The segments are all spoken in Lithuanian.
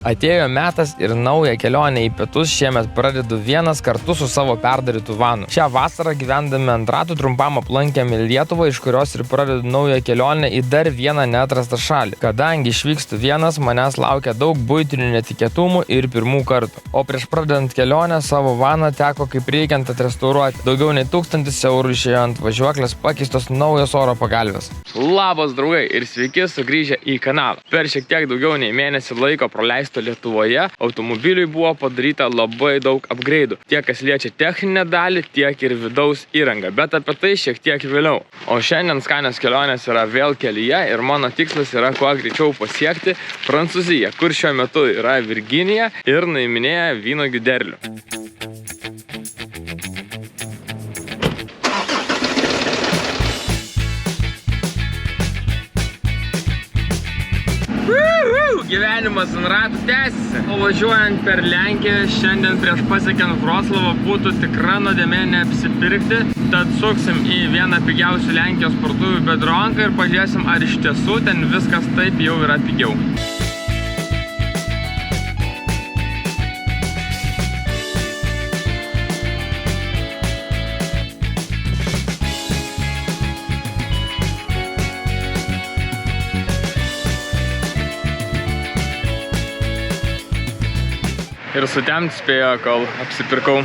Atėjo metas ir naują kelionę į pietus šiemet pradedu vienas kartu su savo perdarytu vanu. Šią vasarą gyvendami ant ratų trumpam aplankėme Lietuvą, iš kurios ir pradedu naują kelionę į dar vieną neatrastą šalį. Kadangi išvykstu vienas, manęs laukia daug buitinių netikėtumų ir pirmų kartų. O prieš pradedant kelionę savo vaną teko kaip reikiant atrestauruoti. Daugiau nei 1000 eurų išėjo ant važiuoklės pakeistos naujos oro pagalvės. Labas draugai ir sveiki sugrįžę į kanalą. Per šiek tiek daugiau nei mėnesį laiko praleisto Lietuvoje automobiliui buvo padaryta labai daug upgrade'ų. Tiek kas liečia techninę dalį, tiek ir vidaus įrangą, bet apie tai šiek tiek vėliau. O šiandien skanios kelionės yra vėl kelyje ir mano tikslas yra kuo greičiau pasiekti Prancūziją, kur šiuo metu yra Virginija ir nuiminėja vynuogių derlių. Gyvenimas ant ratų tęsiasi. O važiuojant per Lenkiją, šiandien prieš pasiekiant Vroclavą būtų tikra nuodėmė neapsipirkti. Tad suksim į vieną pigiausių Lenkijos parduotuvių Biedronką ir pažiūrėsim, ar iš tiesų ten viskas taip jau yra pigiau. Ir sutemt spėjo, kol apsipirkau.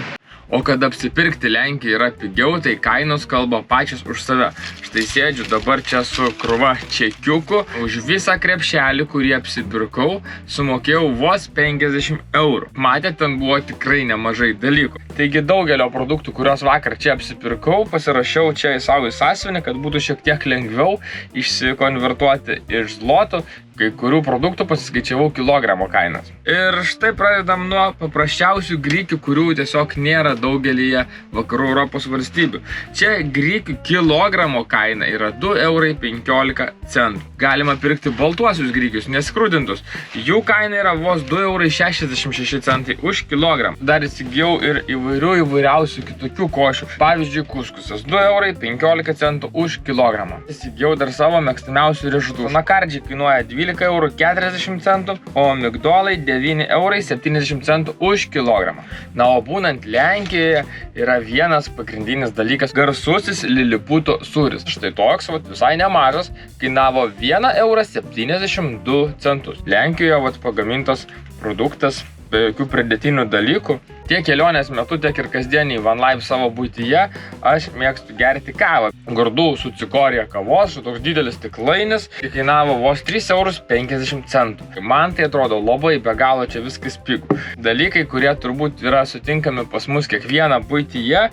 O kad apsipirkti Lenkijoje yra pigiau, tai kainos kalba pačios už save. Štai sėdžiu dabar čia su krūva čekiukų. Už visą krepšelį, kurį apsipirkau, sumokėjau vos 50 eurų. Matėte, ten buvo tikrai nemažai dalykų. Taigi daugelio produktų, kuriuos vakar čia apsipirkau, pasirašiau čia į savo sąsiuvinį, kad būtų šiek tiek lengviau išsikonvertuoti iš zlotų. Kai kurių produktų pasiskaičiavau kilogramo kainas. Ir štai pradedam nuo paprasčiausių grikių, kurių tiesiog nėra daugelyje vakarų Europos valstybių. Čia grikių kilogramo kaina yra 2,15 €. Galima pirkti baltuosius grikius, neskrudintus. Jų kaina yra vos 2,66 € už kilogramą. Dar įsigijau ir įvairiausių kitokių košių. Pavyzdžiui, kuskusas 2,15 € už kilogramą. Įsigijau dar savo mėgstamiausių riešutų. Anakardžiai kainuoja 12,40 €, o migdolai 9,70 € už kilogramą. Na, o būnant Lenkijoje yra vienas pagrindinis dalykas – garsusis liliputo sūris. Štai toks visai nemažas, kainavo 1,72 €. Lenkijoje pagamintas produktas be jokių pridėtinių dalykų. Tiek kelionės metu, tiek ir kasdieniai van life savo buityje aš mėgstu gerti kavą. Gardau su cikorija kavos, toks didelis stiklainis, kainavo vos 3,50 €. Man tai atrodo labai be galo čia viskas pigu. Dalykai, kurie turbūt yra sutinkami pas mus kiekvieną buityje.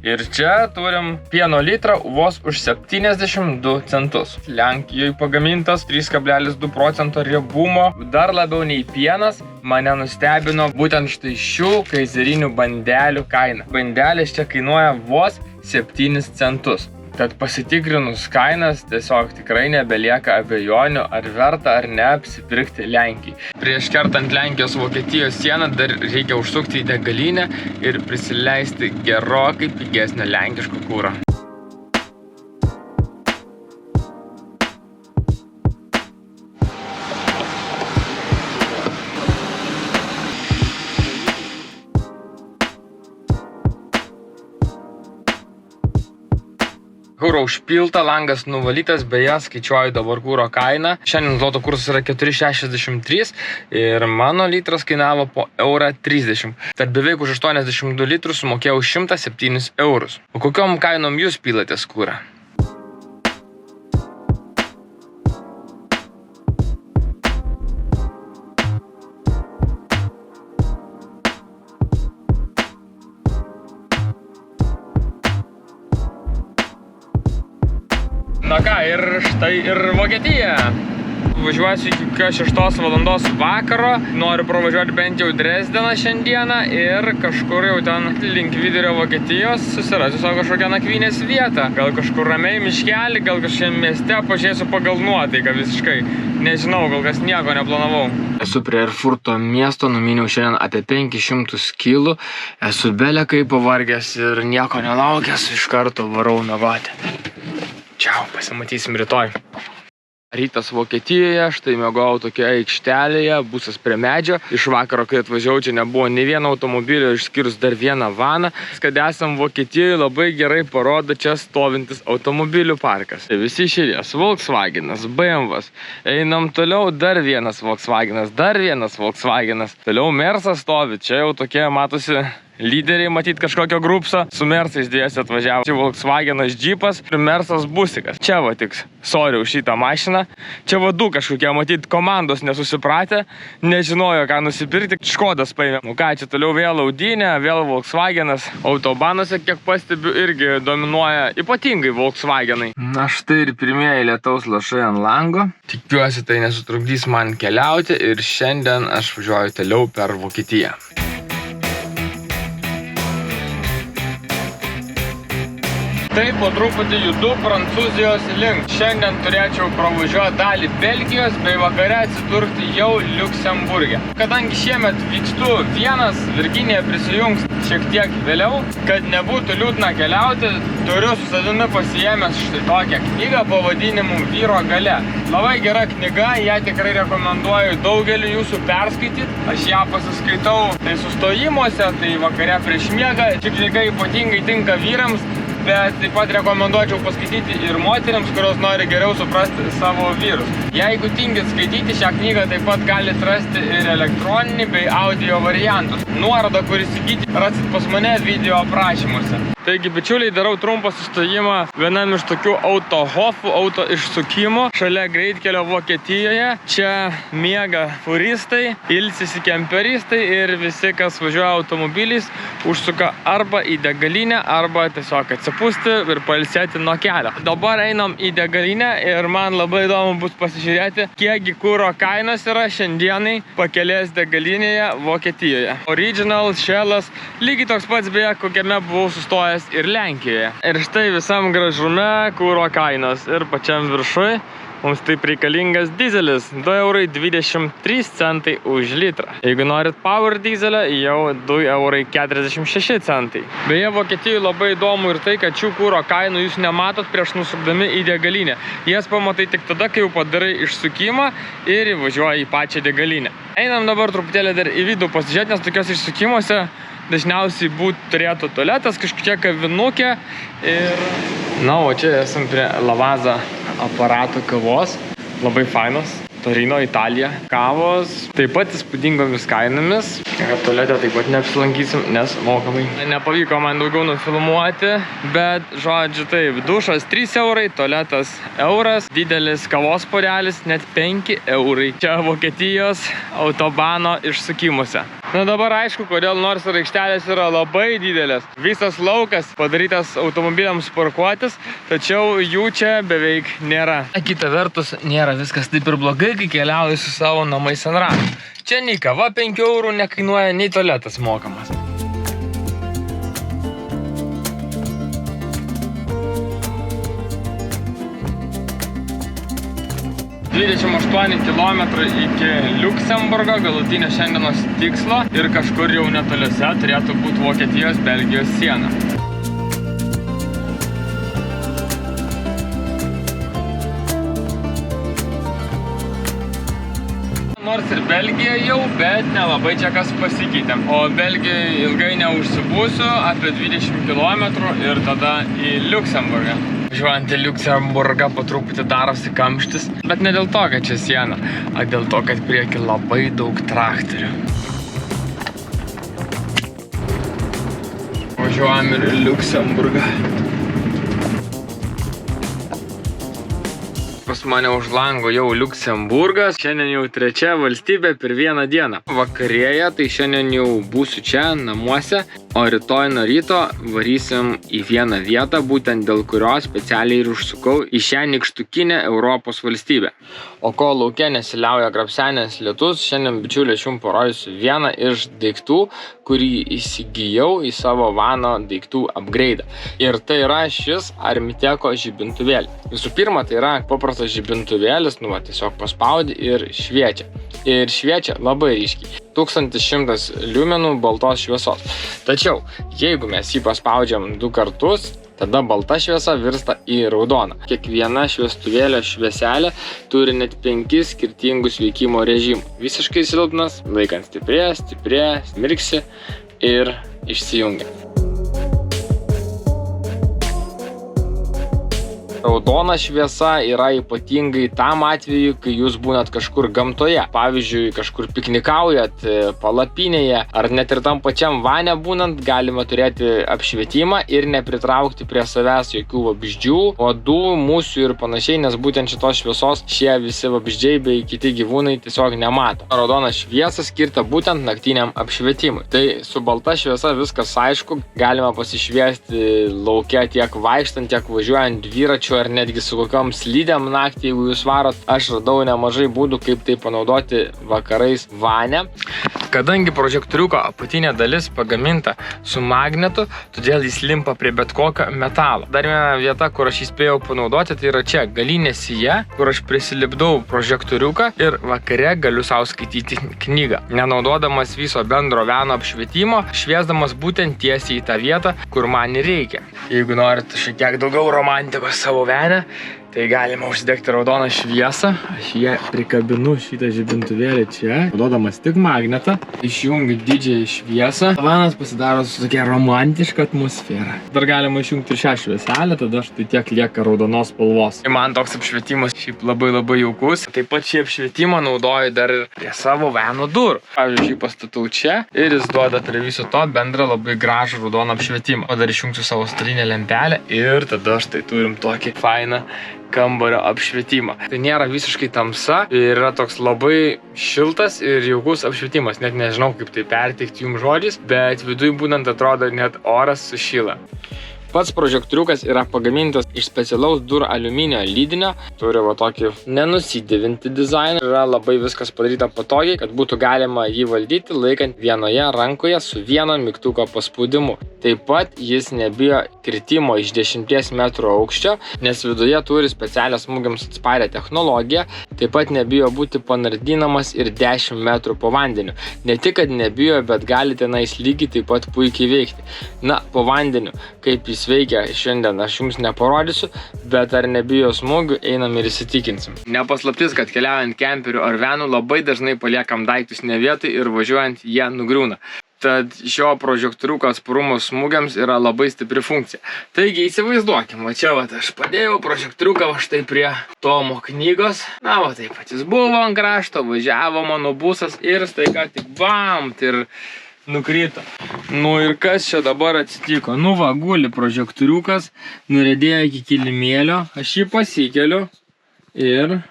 Ir čia turim pieno litrą vos už 72 centus. Lenkijoje pagamintas 3,2% riebumo. Dar labiau nei pienas mane nustebino būtent štai šių kaizerinių bandelių kaina. Bandelės čia kainuoja vos 7 centus. Tad pasitikrinus kainas tiesiog tikrai nebelieka abejonių, ar verta ar ne apsipirkti Lenkijai. Prieš kertant Lenkijos Vokietijos sieną dar reikia užsukti į degalinę ir prisileisti gerokai pigesnio lenkiško kuro. Kuro užpilta, langas nuvalytas, beje, skaičiuoju dabar kuro kainą. Šiandien zloto kursas yra 4,63 ir mano litras kainavo po 1,30 €. Tad beveik už 82 litrus sumokėjau 107 eurus. O kokiom kainom jūs pilatės kurą? Na ką, ir štai ir Vokietija. Važiuosiu iki 6 valandos vakaro. Noriu pravažiuoti bent jau Dresdeną šiandieną ir kažkur jau ten link vidurio Vokietijos susirasiu savo kažkokią nakvynės vietą. Gal kažkur ramiai miškelį, gal kažkiam mieste, pažiūrėsiu pagal nuotaiką visiškai. Nežinau, gal kas nieko neplanavau. Esu prie Erfurto miesto, numiniau šiandien apie 500 kilų. Esu belekai pavargęs ir nieko nelaukęs, iš karto varau miegoti. Čiau, pasimatysim rytoj. Rytas Vokietijoje, štai miegojau tokioje aikštelėje, būsas prie medžio. Iš vakaro, kai atvažiavau, čia nebuvo nei vieno automobilio, išskyrus dar vieną vaną. Kad esam Vokietijoje, labai gerai parodo čia stovintis automobilių parkas. Visi širės, Volkswagenas, BMW'as. Einam toliau, dar vienas Volkswagenas, Toliau Mersas stovi, čia jau tokie matosi lyderiai, matyt kažkokio grupso. Su Mersais dviesi atvažiavo. Čia Volkswagenas Jeepas ir Mersas busikas. Čia va tik, sorry už šitą mašiną. Čia va du kažkokie, matyt, komandos nesusipratę, nežinojo ką nusipirkti. Škodas paėmė. Nu ką, čia toliau vėl Audinė, vėl Volkswagenas. Autobanuose, kiek pastebiu, irgi dominuoja ypatingai Volkswagenai. Na štai ir pirmieji lietaus lašai ant lango. Tikiuosi, tai nesutrukdys man keliauti ir šiandien aš važiuoju toliau per Vokietiją. Taip, po truputį judu Prancūzijos link. Šiandien turėčiau pravažiuoti dalį Belgijos, bei vakare atsidurti jau Liuksemburge. Kadangi šiemet vykstu vienas, Virginija prisijungs šiek tiek vėliau, kad nebūtų liūdna keliauti, turiu su savimi pasiėmęs štai tokią knygą pavadinimu Vyro galia. Labai gera knyga, ją tikrai rekomenduoju daugeliu jūsų perskaityti. Aš ją pasiskaitau tai sustojimuose, tai vakare prieš miegą. Ši knyga ypatingai tinka vyrams, bet taip pat rekomenduočiau paskaityti ir moteriams, kurios nori geriau suprasti savo vyrus. Jeigu tingit skaityti šią knygą, taip pat galite rasti ir elektroninį bei audio variantus. Nuorodą, kur įsigyti, rasit pas mane video aprašymuose. Taigi, bičiuliai, darau trumpą sustojimą vienam iš tokių autohofų, auto išsukimų šalia greitkelio Vokietijoje. Čia miega furistai, ilsisi kemperistai ir visi, kas važiuoja automobiliais, užsuka arba į degalinę, arba tiesiog atsipūsti ir pailsėti nuo kelio. Dabar einam į degalinę ir man labai įdomu bus pasižiūrėti, kiekgi kuro kainos yra šiandienai pakelės degalinėje Vokietijoje. Original, Shellas, lygiai toks pats beje, kokiame buvau sustojęs ir Lenkijoje. Ir štai visam gražume kuro kainos ir pačiam viršui mums taip reikalingas dizelis 2,23 € už litrą. Jeigu norit power dizelio, jau 2,46 €. Beje, Vokietijoje labai įdomu ir tai, kad šių kuro kainų jūs nematot prieš nusukdami į degalinę. Jas pamatai tik tada, kai jau padarai išsukimą ir įvažiuoji į pačią degalinę. Einam dabar truputėlį dar į vidų pasižiūrėti, nes tokios išsukimuose dažniausiai turėtų tualetas, kažkokia kavinukė ir... Na, o čia esam prie Lavazza aparato kavos. Labai fainos. Torino, Italija. Kavos taip pat įspūdingomis kainomis. Tualete taip pat neapsilankysim, nes mokamai. Nepavyko man daugiau nufilmuoti, bet žodžiu taip, dušas 3 €, tualetas euras, didelis kavos puodelis net 5 €. Čia Vokietijos autobano išsukimuose. Na dabar aišku, kodėl nors aikštelės yra labai didelės. Visas laukas padarytas automobiliams parkuotis, tačiau jų čia beveik nėra. Kita vertus, nėra viskas taip ir blogai, kai keliauji su savo namais ant ratų. Čia nei kava 5 € nekainuoja, nei tualetas mokamas. 28 km iki Liuksemburgo, galutinio šiandienos tikslo, ir kažkur jau netoliuose turėtų būti Vokietijos-Belgijos siena. Nors ir Belgija jau, bet nelabai čia kas pasikeitė. O Belgijoje ilgai neužsibūsiu, apie 20 km ir tada į Liuksemburgą. Važiuojant į Liuksemburgą po truputį darosi kamštis, bet ne dėl to, kad čia siena, o dėl to, kad prieki labai daug traktorių. Važiuojam ir į Liuksemburgą. Pas mane už lango jau Liuksemburgas. Šiandien jau 3 valstybė per vieną dieną. Vakarėje, tai šiandien jau būsiu čia, namuose, o rytoj nuo ryto varysim į vieną vietą, būtent dėl kurios specialiai ir užsukau į šią nykštukinę Europos valstybę. O kol lauke nesiliauja grapsenės lietus, šiandien bičiuliai jums parodysiu vieną iš daiktų, kurį įsigijau į savo vano daiktų upgrade'ą. Ir tai yra šis Armiteko žibintuvėlis. Visų pirma, tai yra paprastas žibintuvėlis, tiesiog paspaudi ir šviečia. Ir šviečia labai ryškiai. 1100 liumenų baltos šviesos. Tačiau, jeigu mes jį paspaudžiam 2 kartus, Tada balta šviesa virsta į raudoną. Kiekviena šviestuvėlio švieselė turi net 5 skirtingus veikimo režimų. Visiškai silpnas, laikant stiprėja, mirksi ir išsijungia. Raudona šviesa yra ypatingai tam atveju, kai jūs būnat kažkur gamtoje. Pavyzdžiui, kažkur piknikaujat, palapinėje, ar net ir tam pačiam vane būnant, galima turėti apšvietimą ir nepritraukti prie savęs jokių vabzdžių, uodų, musių ir panašiai, nes būtent šitos šviesos šie visi vabzdžiai bei kiti gyvūnai tiesiog nemato. Raudona šviesa skirta būtent naktiniam apšvietimui. Tai su balta šviesa viskas aišku, galima pasišviesti lauke tiek vaikštant, tiek važiuojant dviračiu ar netgi su kokiom slidėm naktį, jeigu jūs varot. Aš radau nemažai būdų, kaip tai panaudoti vakarais vane. Kadangi prožektoriuko apatinė dalis pagaminta su magnetu, todėl jis limpa prie bet kokio metalo. Dar viena vieta, kur aš jį spėjau panaudoti, tai yra čia galinė sija, kur aš prisilipdau prožektoriuką ir vakare galiu savo skaityti knygą, nenaudodamas viso bendro veno apšvietimo, šviesdamas būtent tiesiai į tą vietą, kur man reikia. Jeigu norit šiek tiek daugiau romantikos savo venę, tai galima užsidegti raudoną šviesą. Aš ją prikabinu šitą žibintuvėlį čia, naudodamas tik magnetą. Išjungiu didžiąją šviesą. Vanas pasidaro su tokia romantiška atmosfera. Dar galima išjungti ir šią švieselę, tada štai tiek lieka raudonos spalvos. Man toks apšvietimas šiaip labai jaukus. Taip pat šį apšvietimą naudoju dar ir prie savo veno durų. Pavyzdžiui, šį pastatau čia ir jis duoda prie viso to bendrą labai gražų raudoną apšvietimą. O dar išjungsiu savo stalinę lempelę ir tada štai turim tokį fainą kambario apšvietimą. Tai nėra visiškai tamsa ir yra toks labai šiltas ir jaukus apšvietimas. Net nežinau, kaip tai perteikti jums žodžiais, bet viduj būnant atrodo net oras sušyla. Pats prožektoriukas yra pagamintas iš specialaus durų aliuminio lydinio, turi va tokį nenusidėvinti dizainą, yra labai viskas padaryta patogiai, kad būtų galima jį valdyti laikant vienoje rankoje su vieno mygtuko paspaudimu. Taip pat jis nebijo kritimo iš 10 metrų aukščio, nes viduje turi specialią smūgiams atsparę technologiją, taip pat nebijo būti panardinamas ir 10 metrų po vandeniu. Ne tik, kad nebijo, bet gali tenais lygiai taip pat puikiai veikti. Na, po vandeniu, kaip jis veikia šiandien, aš jums neparodysiu, bet ar nebijo smūgių, einam ir įsitikinsim. Nepaslaptis, kad keliaujant kemperiu ar venu labai dažnai paliekam daiktus ne vietoj ir važiuojant jie nugriūna. Tad šio prožektoriuko atsparumo smūgiams yra labai stipri funkcija. Taigi įsivaizduokim, va čia aš padėjau prožektoriuką štai prie Tomo knygos. Na va taip pat jis buvo ant krašto, važiavo mano busas ir staiga tik bamt ir nukrito. Nu ir kas čia dabar atsitiko? Nu va, guli prožektoriukas, nuredėjo iki kilimėlio, aš jį pasikeliu ir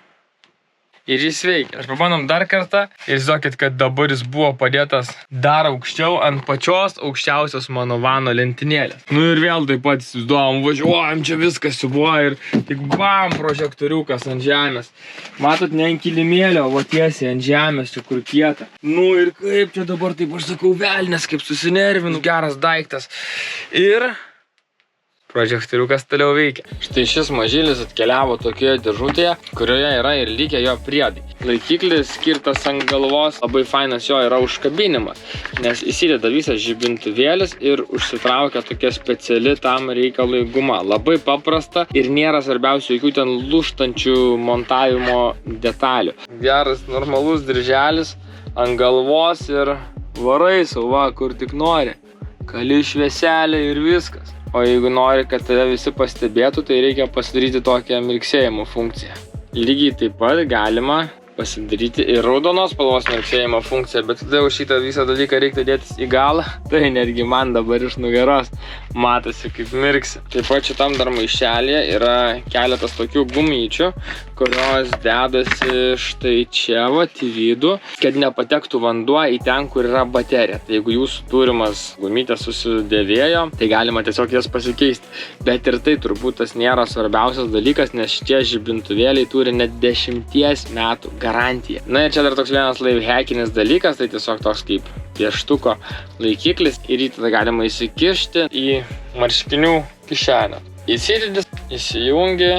jis veikia. Aš pabandom dar kartą ir žinokit, kad dabar jis buvo padėtas dar aukščiau ant pačios aukščiausios mano vano lentynėlės. Nu ir vėl taip pat įsivaizduojam, važiuojam, čia viskas buvo ir tik bam, prožektoriukas ant žemės. Matot, ne ant kilimėlio, o tiesiai ant žemės, čia kur kieta. Nu ir kaip čia dabar, taip aš sakau, velnės, kaip susinervinu, geras daiktas. Ir prožektoriukas toliau veikia. Štai šis mažylis atkeliavo tokioje dėžutėje, kurioje yra ir likę jo priedai. Laikiklis skirtas ant galvos, labai fainas jo yra užkabinimas, nes įsideda visas žibintuvėlis ir užsitraukia tokia speciali tam reikalui guma. Labai paprasta ir nėra svarbiausių jokių ten lūžtančių montavimo detalių. Geras normalus dirželis ant galvos ir varai sau, va, kur tik nori. Kali švieselė ir viskas. O jeigu nori, kad tave visi pastebėtų, tai reikia pasidaryti tokią mirksėjimo funkciją. Lygiai taip pat galima pasidaryti ir raudonos spalvos mirksėjimo funkciją, bet tada jau šitą visą dalyką reikia dėtis į galą. Tai netgi man dabar iš nugaros matosi kaip mirksi. Taip pat šitam dar maišelėje yra keletas tokių gumyčių, kurios dedasi štai čia vat į vidų, kad nepatektų vanduo į ten, kur yra baterija. Tai jeigu jūsų turimas gumytės susidėvėjo, tai galima tiesiog jas pasikeisti. Bet ir tai turbūt tas nėra svarbiausias dalykas, nes šitie žibintuvėliai turi net 10 metų garantiją. Na ir čia dar toks vienas lifehackinis dalykas, tai tiesiog toks kaip pieštuko laikiklis ir jį tada galima įsikišti į marškinių kišenę. Įsidedi, įsijungi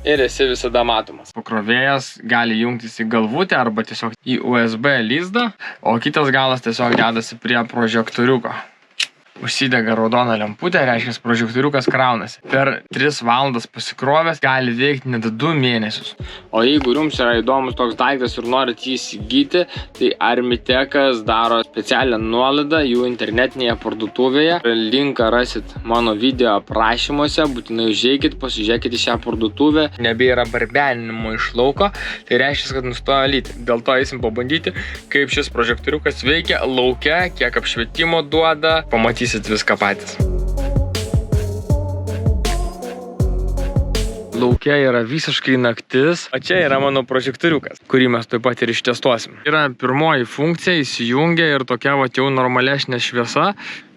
ir esi visada matomas. Pakrovėjas gali jungtis į galvutę arba tiesiog į USB lizdą, o kitas galas tiesiog dedasi prie prožektoriuko. Užsidega raudona lemputė, reiškia, prožektoriukas kraunasi. Per 3 valandas pasikrovęs gali veikti net 2 mėnesius. O jeigu jums yra įdomus toks daiktas ir norit jį įsigyti, tai Armitekas daro specialią nuolaidą jų internetinėje parduotuvėje. Linką rasit mano video aprašymuose, būtinai užeikit, pasižiūrėkit į šią parduotuvę. Nebėra barbeninimo iš lauko, tai reiškia, kad nustojo lyti. Dėl to eisim pabandyti, kaip šis prožektoriukas veikia lauke, kiek apšvietimo duoda, pamatysit viską patys. Lauke yra visiškai naktis, o čia yra mano prožektoriukas, kurį mes taip pat ir ištestuosim. Yra pirmoji funkcija, įsijungia ir tokia va jau normalesnė šviesa.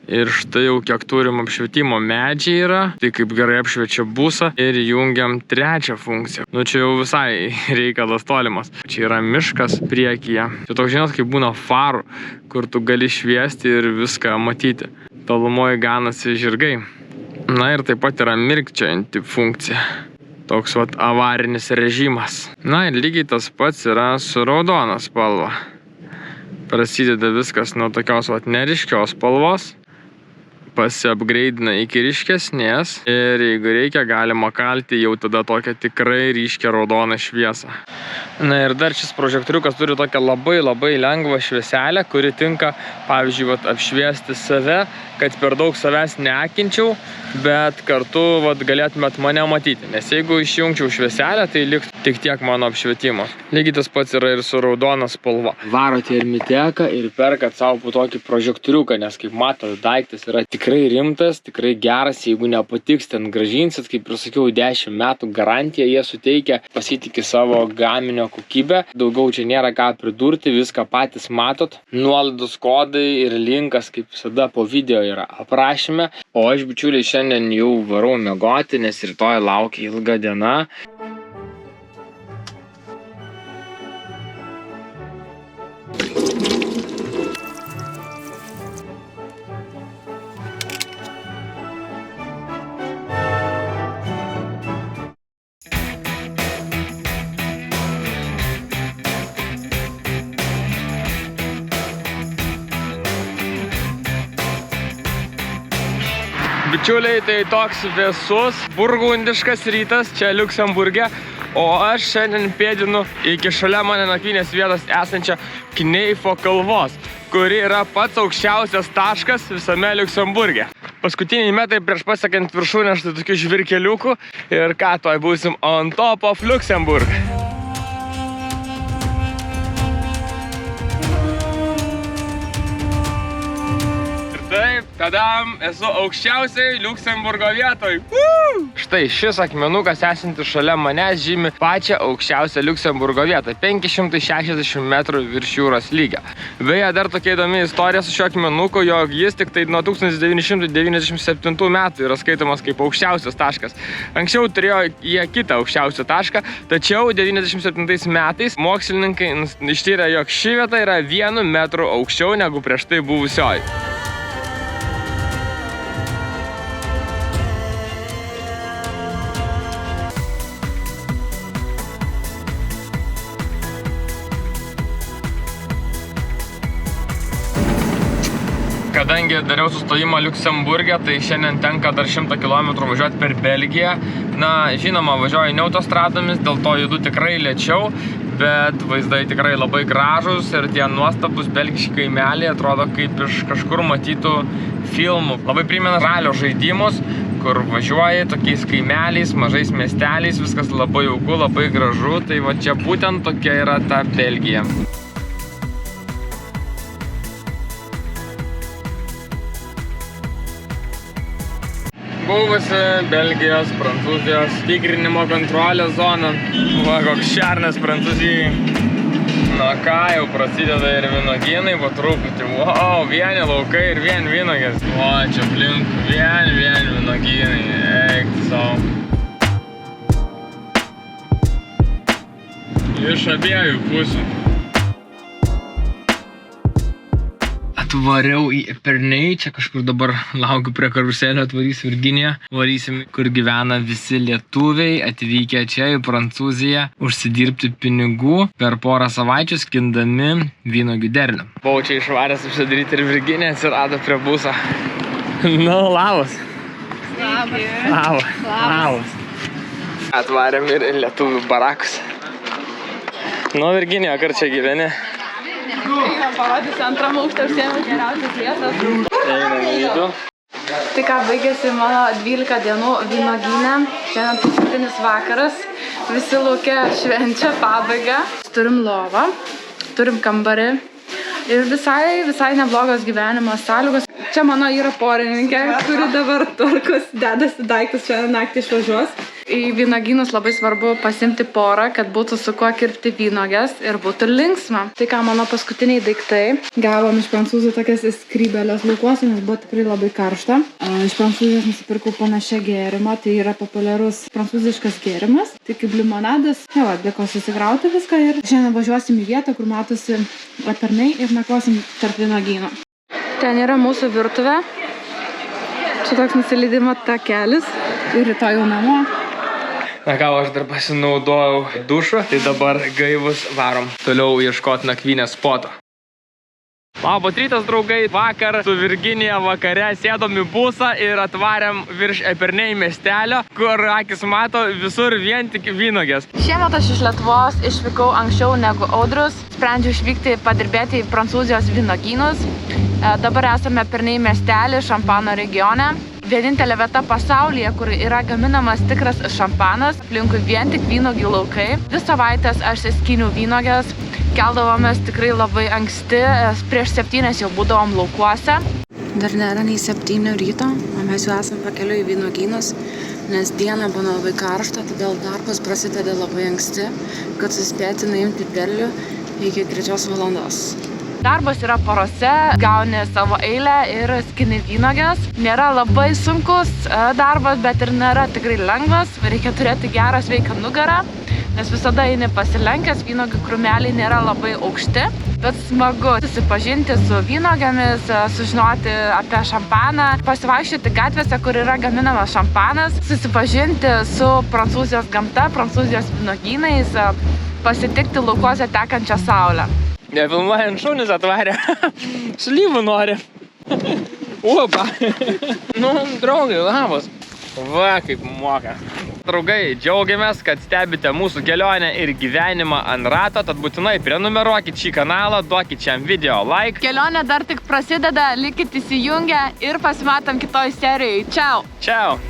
Ir štai jau kiek turim apšvietimo, medžiai yra, tai kaip gerai apšviečia busą ir jungiam 3 funkciją. Nu čia jau visai reikalas tolimas. Čia yra miškas priekyje. Čia toks, žinot, kaip būna farų, kur tu gali šviesti ir viską matyti. Tolumoje ganasi žirgai. Na ir taip pat yra mirkčiojanti funkcija. Toks vat avarinis režimas. Na ir lygiai tas pats yra su raudona spalva. Prasideda viskas nuo tokios vat neriškios spalvos. Pasiapgreidina iki ryškesnės ir jeigu reikia, galima kalti jau tada tokią tikrai ryškę raudoną šviesą. Na ir dar šis prožektoriukas turi tokią labai lengvą švieselę, kuri tinka, pavyzdžiui, vat, apšviesti save, kad per daug savęs neakinčiau, bet kartu vat, galėtumėt mane matyti. Nes jeigu išjungčiau švieselę, tai liktų tik tiek mano apšvietimo. Lygiai tas pats yra ir su raudona spalva. Varote į Armiteką ir perkat savo po tokį prožektoriuką, nes kaip matot, daiktas yra tikrai rimtas, tikrai geras. Jeigu nepatiks, ten grąžinsit, kaip ir sakiau, 10 metų garantiją jie suteikia, pasitikė savo gaminio kokybę. Daugiau čia nėra ką pridurti, viską patys matot. Nuolaidos kodai ir linkas, kaip visada, po video yra aprašyme. O aš, bičiuliai, šiandien jau varau miegoti, nes rytoj laukia ilga diena. Bičiuliai, tai toks vėsus, burgundiškas rytas čia Liuksemburge, o aš šiandien pėdinu iki šalia mane nakvynės vietos esančią Kneifo kalvos, kuri yra pats aukščiausias taškas visame Liuksemburge. Paskutiniai metai prieš pasiekant viršūnę štai tokių žvirkeliukų ir ką, toj būsim on top of Liuksemburg. Taip, tadam, esu aukščiausiai Liuksemburgo vietoj. Štai šis akmenukas esantis šalia manęs žymi pačią aukščiausią Liuksemburgo vietą, 560 metrų virš jūros lygio. Beje, dar tokia įdomi istorija su šiuo akmenuku, jog jis tik tai nuo 1997 metų yra skaitomas kaip aukščiausias taškas. Anksčiau turėjo jie kitą aukščiausią tašką, tačiau 97 metais mokslininkai ištyrė, jog ši vieta yra 1 metru aukščiau negu prieš tai buvusioji. Kadangi dariau sustojimą Liuksemburge, tai šiandien tenka dar 100 km važiuoti per Belgiją. Na, žinoma, važiuoju ne autostradomis, dėl to judu tikrai lėčiau, bet vaizdai tikrai labai gražus ir tie nuostabus belgiški kaimeliai atrodo kaip iš kažkur matytų filmų. Labai primena ralio žaidimus, kur važiuoji tokiais kaimeliais, mažais miesteliais, viskas labai jauku, labai gražu, tai va čia būtent tokia yra ta Belgija. Buvusi Belgijos, Prancūzijos tikrinimo kontrolės zona. Va, koks šernas Prancūzijai. Na ką, jau prasideda ir vynogynai po truputį. Wow, vieni laukai ir vien vynogės. O, čia aplink vien vynogynai. Eik savo. Iš abiejų pusių. Atvariau į Epernay, čia kažkur dabar laukiu prie karuselio, atvarysiu Virginiją. Varysim, kur gyvena visi lietuviai, atvykę čia į Prancūziją, užsidirbti pinigų per porą savaičių skindami vynuogių derlių. Buvau čia išvaręs užsidaryti ir Virginija atsirado prie buso. Nu, labas. Labas. Labas. Atvarėm ir lietuvių barakus. Nu, Virginija, ar čia gyveni? Parodysiu antram aukštą, užsiėmiau geriausias vietas. Einam į vidų. Tai ką, baigėsi mano 12 dienų vynuogyne. Šiandien paskutinis vakaras. Visi laukia švenčia pabaigą. Turim lovą, turim kambarį. Ir visai neblogos gyvenimo sąlygos. Čia mano yra porininkė, kuri dabar tvarkos, dedasi daiktus, šiandien naktį išvažiuos. Į vynuogynus labai svarbu pasimti porą, kad būtų su kuo kirpti vynogės ir būtų linksma. Tai ką, mano paskutiniai daiktai. Gavom iš prancūzų tokias skrybelės laukuose, nes buvo tikrai labai karšta. Iš prancūzijos nusipirkau panašią gėrimą, tai yra populiarus prancūziškas gėrimas. Tai kaip limonadas. Jau, liko susikrauti viską ir šiandien važiuosim į vietą, kur matosi apernai ir nakvosim tarp vynuogynų. Ten yra mūsų virtuvė. Čia toks nusileidimo takelis ir rytoj jau namo. Na ką, aš dar pasinaudojau dušą, tai dabar gaivus varom toliau ieškoti nakvynės spoto. Labas rytas, draugai. Vakar su Virginija vakare sėdom į busą ir atvarėm virš Epernai miestelio, kur akis mato visur vien tik vynogės. Šiemet aš iš Lietuvos išvykau anksčiau negu Audrius. Sprendžiu išvykti padirbėti į Prancūzijos vynogynus. Dabar esame Epernai miestelį, Šampano regione. Vienintelė vieta pasaulyje, kur yra gaminamas tikras šampanas, aplinkui vien tik vynogių laukai. 2 savaitės aš skyniau vynogės, keldavomės tikrai labai anksti, prieš 7 jau būdavom laukuose. Dar nėra nei 7 ryto, o mes jau esam pakeliui į vynogynus, nes diena būna labai karšta, todėl darbas prasideda labai anksti, kad suspėti nuimti derlių iki 3 valandos. Darbas yra porose, gauni savo eilę ir skini vynogės. Nėra labai sunkus darbas, bet ir nėra tikrai lengvas. Reikia turėti gerą sveiką nugarą, nes visada eini pasilenkęs, vynogių krūmeliai nėra labai aukšti. Bet smagu susipažinti su vynogėmis, sužinoti apie šampaną, pasivaikščioti gatvėse, kur yra gaminamas šampanas, susipažinti su Prancūzijos gamta, Prancūzijos vynogynais, pasitikti laukuose tekančią saulę. Nefilmuojant šunis atvarė. Slyvų nori. Opa. Nu, draugai, labas. Va, kaip moka. Draugai, džiaugiamės, kad stebite mūsų kelionę ir gyvenimą ant rato, tad būtinai prenumeruokit šį kanalą, duokit šiam video like. Kelionė dar tik prasideda, likit įsijungę ir pasimatom kitoj serijai. Čiau. Čiau.